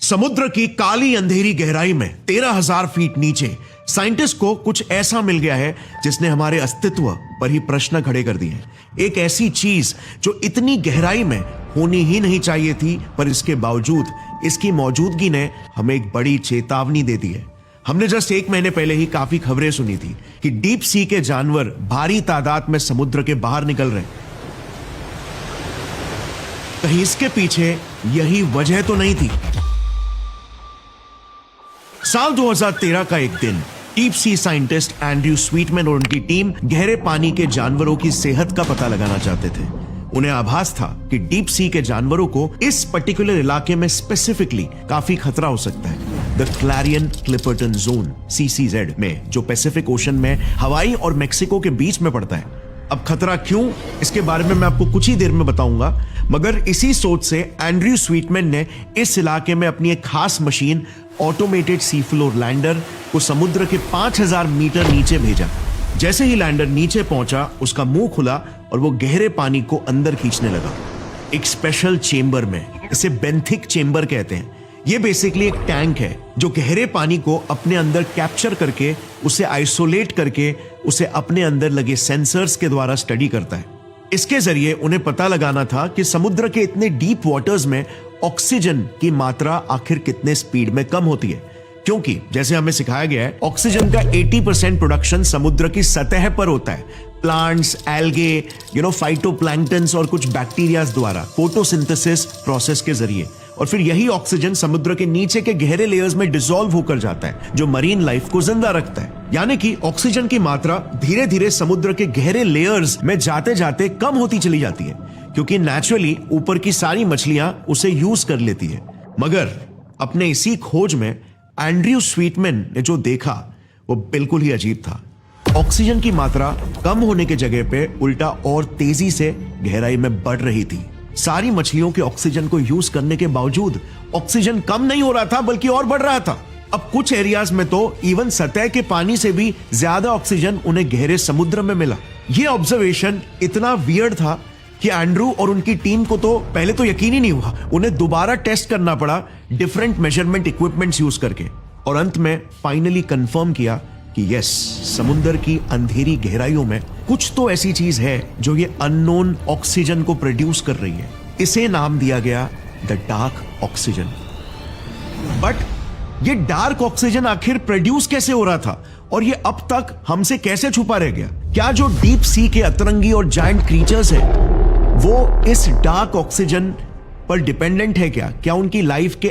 समुद्र की काली अंधेरी गहराई में 13,000 फीट नीचे साइंटिस्ट को कुछ ऐसा मिल गया है जिसने हमारे अस्तित्व पर ही प्रश्न खड़े कर दिए हैं। एक ऐसी चीज जो इतनी गहराई में होनी ही नहीं चाहिए थी, पर इसके बावजूद इसकी मौजूदगी ने हमें एक बड़ी चेतावनी दे दी है। हमने जस्ट 1 महीने पहले ही काफी खबरें सुनी थी कि डीप सी के जानवर भारी तादाद में समुद्र के बाहर निकल रहे हैं। कहीं इसके पीछे यही वजह तो नहीं थी। साल 2013 का एक दिन डीप सी साइंटिस्ट एंड्रयू स्वीटमैन और उनकी टीम गहरे पानी के जानवरों की सेहत का पता लगाना चाहते थे। उन्हें आभास था कि डीप सी के जानवरों को इस पर्टिकुलर इलाके में स्पेसिफिकली काफी खतरा हो सकता है। The Clarion Clipperton zone CCZ में, जो पैसिफिक ओशन में हवाई और मेक्सिको के बीच में पड़ता है। अब खतरा क्यों, इसके बारे में मैं आपको कुछ ही देर में बताऊंगा, मगर इसी सोच से एंड्रयू स्वीटमैन ने इस इलाके में अपनी एक खास machine automated sea floor lander को समुद्र के 5,000 मीटर नीचे भेजा। जैसे ही लैंडर नीचे पहुंचा, उसका मुंह खुला और वो गहरे पानी को अंदर खींचने लगा, एक स्पेशल चेंबर में। इसे बेंथिक चेंबर कहते हैं। ये बेसिकली एक टैंक है जो गहरे पानी को अपने अंदर कैप्चर करके उसे आइसोलेट करके उसे अपने अंदर लगे सेंसर्स के द्वारा स्टडी करता है। इसके जरिए उन्हें पता लगाना था कि समुद्र के इतने डीप वाटर्स में ऑक्सीजन की मात्रा आखिर कितने स्पीड में कम होती है, क्योंकि जैसे हमें सिखाया गया है, ऑक्सीजन का 80% प्रोडक्शन समुद्र की सतह पर होता है। प्लांट्स, एल्गे, फाइटोप्लैंक्टन्स और कुछ बैक्टीरियाज द्वारा फोटोसिंथेसिस प्रोसेस के जरिए, और फिर यही ऑक्सीजन समुद्र के नीचे के गहरे लेयर्स में डिसॉल्व होकर जाता है, जो मरीन लाइफ को जिंदा रखता है। यानी कि ऑक्सीजन की मात्रा धीरे धीरे समुद्र के गहरे लेयर्स में जाते जाते कम होती चली जाती है, क्योंकि नेचुरली ऊपर की सारी मछलियां उसे यूज कर लेती है। मगर अपने इसी खोज में एंड्रयू स्वीटमैन ने जो देखा वो बिल्कुल ही अजीब था। ऑक्सीजन की मात्रा कम होने के जगह पे उल्टा और तेजी से गहराई में बढ़ रही थी। सारी मछलियों के ऑक्सीजन को यूज करने के बावजूद ऑक्सीजन कम नहीं हो रहा था, बल्कि और बढ़ रहा था। अब कुछ एरियाज में तो इवन सतह के पानी से भी ज्यादा ऑक्सीजन उन्हें गहरे समुद्र में मिला। यह ऑब्जर्वेशन इतना वियर्ड था कि एंड्रू और उनकी टीम को तो पहले तो यकीन ही नहीं हुआ। उन्हें दोबारा टेस्ट करना पड़ा डिफरेंट मेजरमेंट इक्विपमेंट्स यूज करके, और अंत में फाइनली कंफर्म किया कि यस, समुद्र की अंधेरी गहराइयों में कुछ तो ऐसी चीज है जो ये अननोन ऑक्सीजन को प्रोड्यूस कर रही है। इसे नाम दिया गया द डार्क ऑक्सीजन। बट ये डार्क ऑक्सीजन आखिर प्रोड्यूस कैसे हो रहा था, और ये अब तक हमसे कैसे छुपा रह गया? क्या जो डीप सी के अतरंगी और जायंट क्रीचर्स हैं वो इस डार्क ऑक्सीजन पर डिपेंडेंट है? क्या उनकी लाइफ के